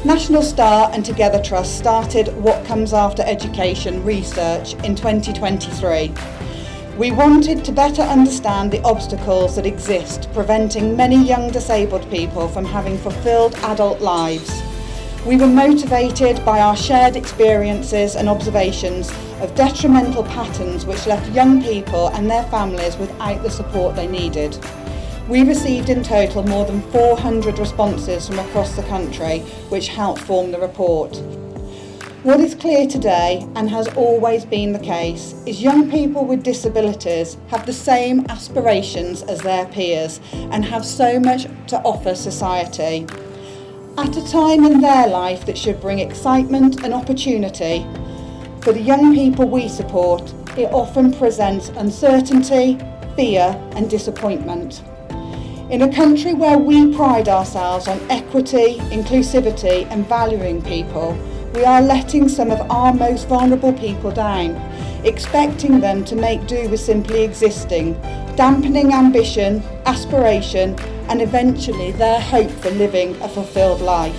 National Star and Together Trust started What Comes After Education research in 2023. We wanted to better understand the obstacles that exist preventing many young disabled people from having fulfilled adult lives. We were motivated by our shared experiences and observations of detrimental patterns which left young people and their families without the support they needed. We received in total more than 400 responses from across the country, which helped form the report. What is clear today, and has always been the case, is young people with disabilities have the same aspirations as their peers and have so much to offer society. At a time in their life that should bring excitement and opportunity, for the young people we support, it often presents uncertainty, fear and disappointment. In a country where we pride ourselves on equity, inclusivity and valuing people, we are letting some of our most vulnerable people down, expecting them to make do with simply existing, dampening ambition, aspiration and eventually their hope for living a fulfilled life.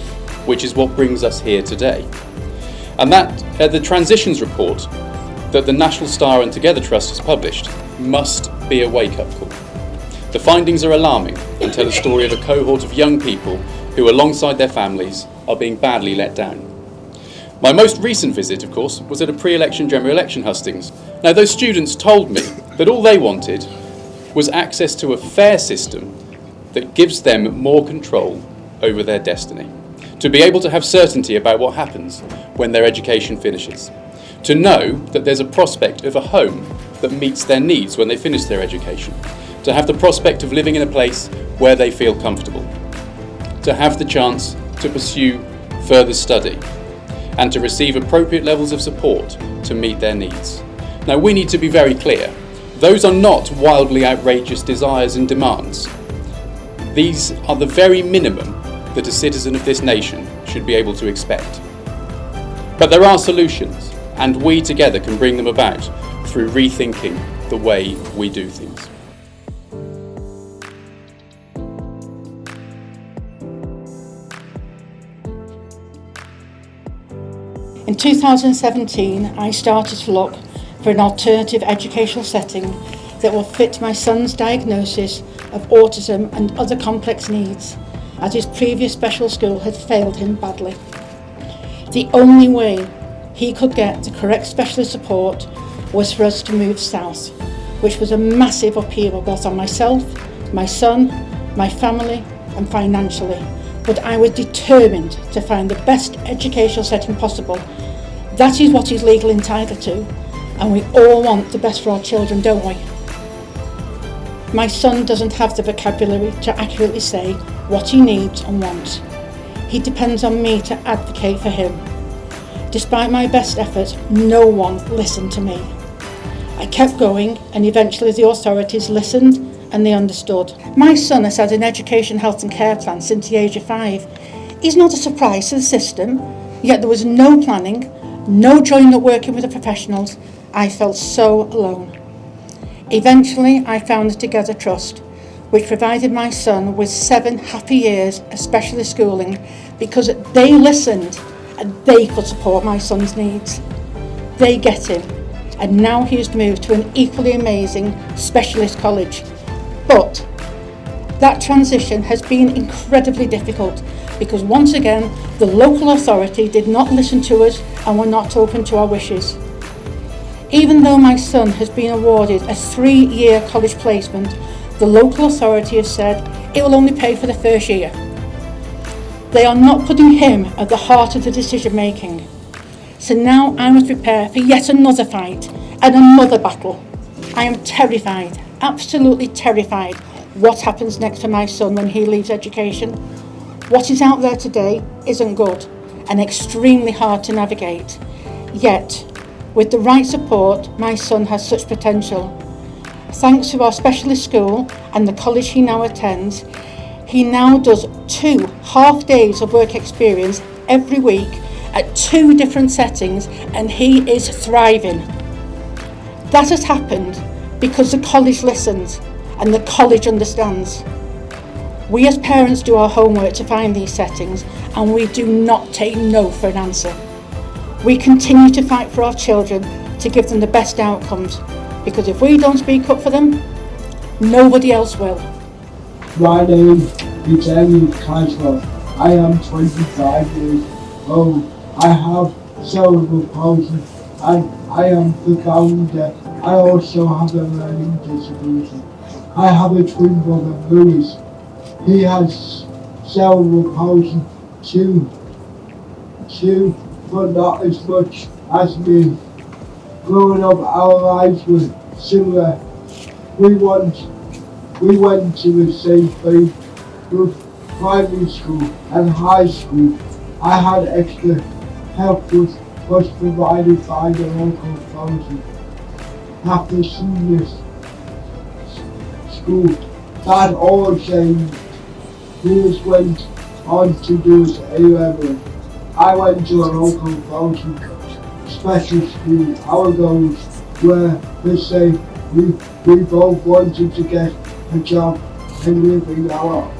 Which is what brings us here today. And that the transitions report that the National Star and Together Trust has published must be a wake-up call. The findings are alarming and tell a story of a cohort of young people who, alongside their families, are being badly let down. My most recent visit, of course, was at a pre-election general election hustings. Now, those students told me that all they wanted was access to a fair system that gives them more control over their destiny, to be able to have certainty about what happens when their education finishes, to know that there's a prospect of a home that meets their needs when they finish their education, to have the prospect of living in a place where they feel comfortable, to have the chance to pursue further study, and to receive appropriate levels of support to meet their needs. Now, we need to be very clear. Those are not wildly outrageous desires and demands. These are the very minimum that a citizen of this nation should be able to expect. But there are solutions, and we together can bring them about through rethinking the way we do things. In 2017, I started to look for an alternative educational setting that will fit my son's diagnosis of autism and other complex needs, as his previous special school had failed him badly. The only way he could get the correct specialist support was for us to move south, which was a massive upheaval both on myself, my son, my family and financially. But I was determined to find the best educational setting possible. That is what he's legally entitled to, and we all want the best for our children, don't we? My son doesn't have the vocabulary to accurately say what he needs and wants. He depends on me to advocate for him. Despite my best efforts, no one listened to me. I kept going, and eventually the authorities listened and they understood. My son has had an education, health and care plan since the age of 5. He's not a surprise to the system, yet there was no planning, no joining up working with the professionals. I felt so alone. Eventually I found the Together Trust, which provided my son with 7 happy years of specialist schooling because they listened and they could support my son's needs. They get him, and now he has moved to an equally amazing specialist college. But that transition has been incredibly difficult because once again the local authority did not listen to us and were not open to our wishes. Even though my son has been awarded a 3-year college placement, the local authority has said it will only pay for the first year. They are not putting him at the heart of the decision making. So now I must prepare for yet another fight and another battle. I am terrified, absolutely terrified, what happens next to my son when he leaves education. What is out there today isn't good and extremely hard to navigate. Yet, with the right support, my son has such potential. Thanks to our specialist school and the college he now attends, he now does 2 half days of work experience every week at 2 different settings, and he is thriving. That has happened because the college listens and the college understands. We as parents do our homework to find these settings, and we do not take no for an answer. We continue to fight for our children to give them the best outcomes, because if we don't speak up for them, nobody else will. My name is Elliot Caswell. I am 25 years old. I have cerebral palsy and I am profoundly deaf. I also have a learning disability. I have a twin brother, Lewis. He has cerebral palsy too, but not as much as me. Growing up, our lives were similar. We went to the same place, both primary school and high school. I had extra help was provided by the local authority. After senior school, that all changed. Lewis went on to do his A-level. I went to a local authority special school. Our goals were the same. We both wanted to get a job and live in our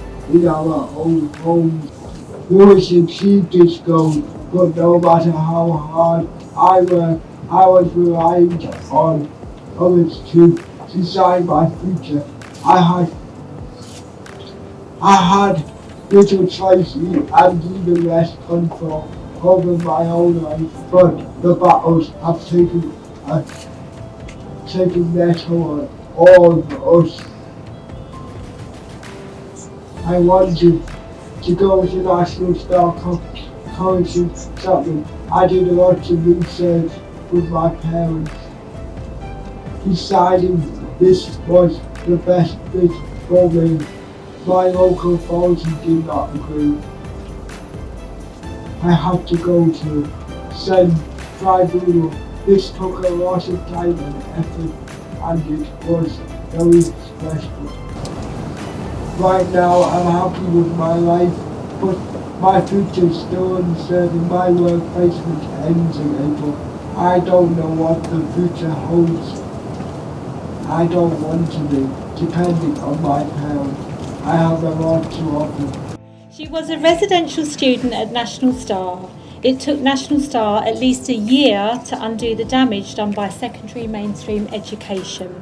own homes. Lewis achieved his goal, but no matter how hard I worked, I was relying on others to decide my future. I had little choice and even less control over my own life, but the battles have taken their toll on all of us. I wanted to go to National Star College in Scotland. I did a lot of research with my parents, deciding this was the best fit for me. My local authority did not agree. I had to go to Sen Tribunal. This took a lot of time and effort, and it was very stressful. Right now I'm happy with my life, but my future is still uncertain. My work placement ends in April. I don't know what the future holds. I don't want to be dependent on my parents. I have a lot to offer. She was a residential student at National Star. It took National Star at least a year to undo the damage done by secondary mainstream education.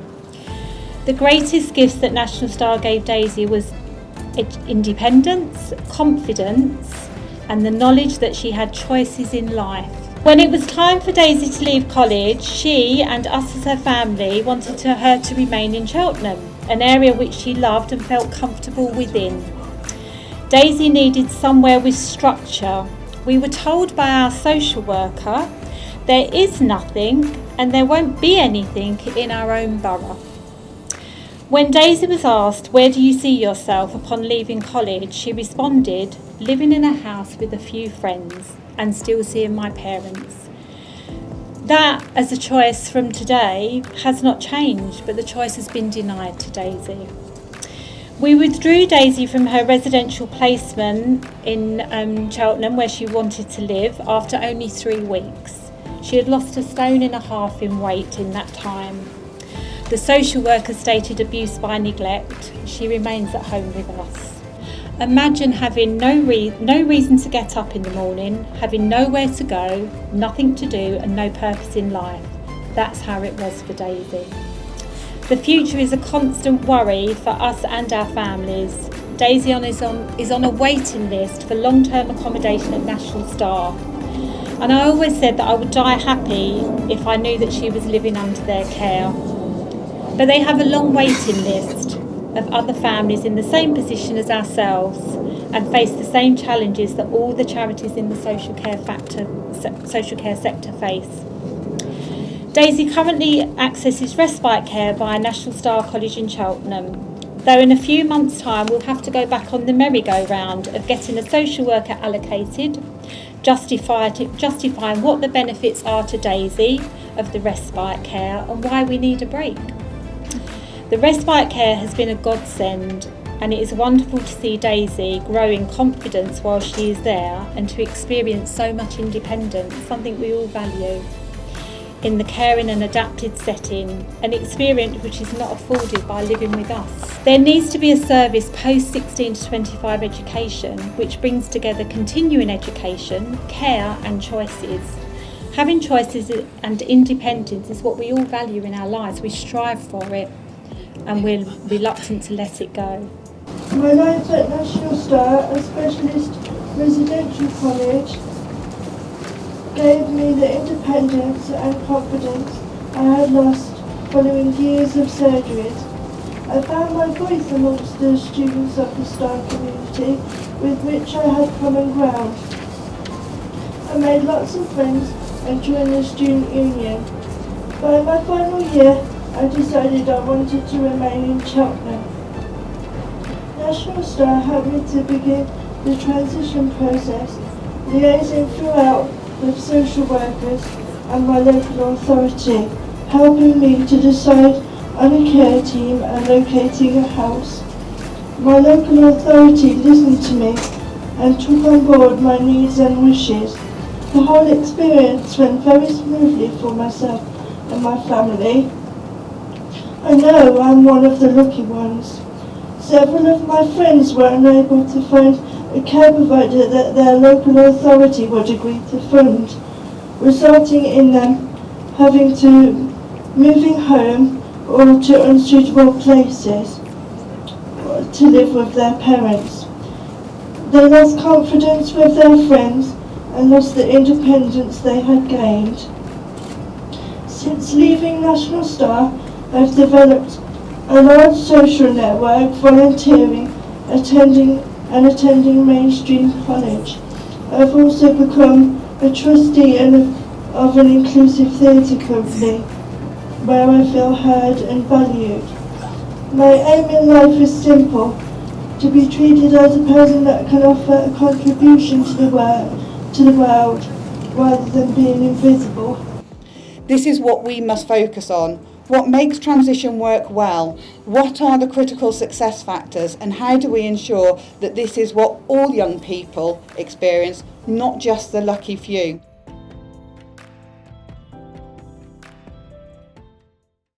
The greatest gifts that National Star gave Daisy was independence, confidence, and the knowledge that she had choices in life. When it was time for Daisy to leave college, she and us as her family wanted her to remain in Cheltenham, an area which she loved and felt comfortable within. Daisy needed somewhere with structure. We were told by our social worker, there is nothing and there won't be anything in our own borough. When Daisy was asked, where do you see yourself upon leaving college, she responded, living in a house with a few friends and still seeing my parents. That, as a choice from today, has not changed, but the choice has been denied to Daisy. We withdrew Daisy from her residential placement in Cheltenham, where she wanted to live, after only 3 weeks. She had lost 1.5 stone in weight in that time. The social worker stated abuse by neglect. She remains at home with us. Imagine having no reason to get up in the morning, having nowhere to go, nothing to do and no purpose in life. That's how it was for Daisy. The future is a constant worry for us and our families. Daisy is on a waiting list for long-term accommodation at National Star. And I always said that I would die happy if I knew that she was living under their care. But they have a long waiting list of other families in the same position as ourselves and face the same challenges that all the charities in the social care sector face. Daisy currently accesses respite care via National Star College in Cheltenham, though in a few months' time we'll have to go back on the merry-go-round of getting a social worker allocated, justifying what the benefits are to Daisy of the respite care and why we need a break. The respite care has been a godsend, and it is wonderful to see Daisy grow in confidence while she is there and to experience so much independence, something we all value. in the caring and adapted setting, an experience which is not afforded by living with us. There needs to be a service post 16 to 25 education which brings together continuing education, care and choices. Having choices and independence is what we all value in our lives. We strive for it and we're reluctant to let it go. My life at National Star, a specialist residential college, gave me the independence and confidence I had lost following years of surgeries. I found my voice amongst the students of the Star community with which I had common ground. I made lots of friends and joined the student union. By my final year, I decided I wanted to remain in Cheltenham. National Star helped me to begin the transition process, liaising throughout with social workers and my local authority, helping me to decide on a care team and locating a house. My local authority listened to me and took on board my needs and wishes. The whole experience went very smoothly for myself and my family. I know I'm one of the lucky ones. Several of my friends were unable to find a care provider that their local authority would agree to fund, resulting in them having to moving home or to unsuitable places to live with their parents. They lost confidence with their friends and lost the independence they had gained. Since leaving National Star, I've developed a large social network, volunteering, attending mainstream college. I've also become a trustee of an inclusive theatre company where I feel heard and valued. My aim in life is simple: to be treated as a person that can offer a contribution to the world rather than being invisible. This is what we must focus on. What makes transition work well? What are the critical success factors, and how do we ensure that this is what all young people experience, not just the lucky few?